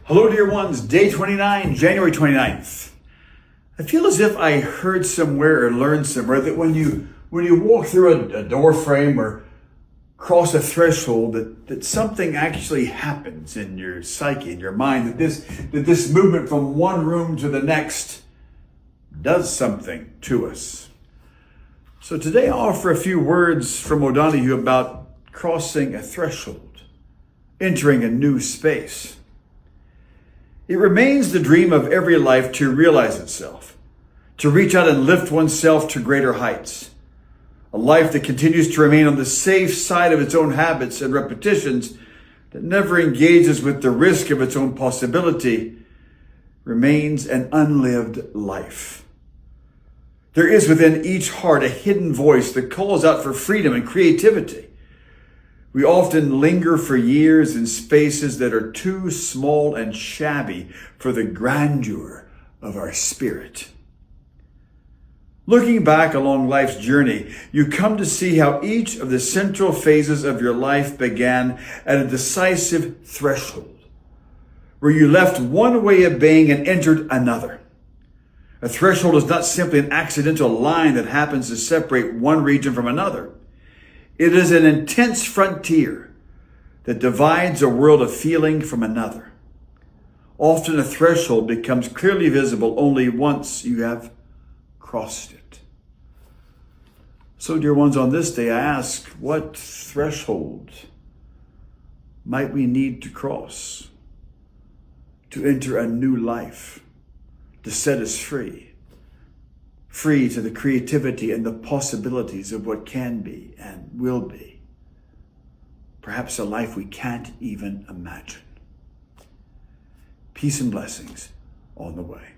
Hello, dear ones. Day 29, January 29th. I feel as if I heard somewhere or learned somewhere that when you walk through a door frame or cross a threshold, that something actually happens in your psyche, in your mind, that this movement from one room to the next does something to us. So today I'll offer a few words from O'Donohue about crossing a threshold, entering a new space. It remains the dream of every life to realize itself, to reach out and lift oneself to greater heights. A life that continues to remain on the safe side of its own habits and repetitions, that never engages with the risk of its own possibility, remains an unlived life. There is within each heart a hidden voice that calls out for freedom and creativity. We often linger for years in spaces that are too small and shabby for the grandeur of our spirit. Looking back along life's journey, you come to see how each of the central phases of your life began at a decisive threshold, where you left one way of being and entered another. A threshold is not simply an accidental line that happens to separate one region from another. It is an intense frontier that divides a world of feeling from another. Often a threshold becomes clearly visible only once you have crossed it. So, dear ones, on this day I ask, what threshold might we need to cross to enter a new life, to set us free? Free to the creativity and the possibilities of what can be and will be. Perhaps a life we can't even imagine. Peace and blessings on the way.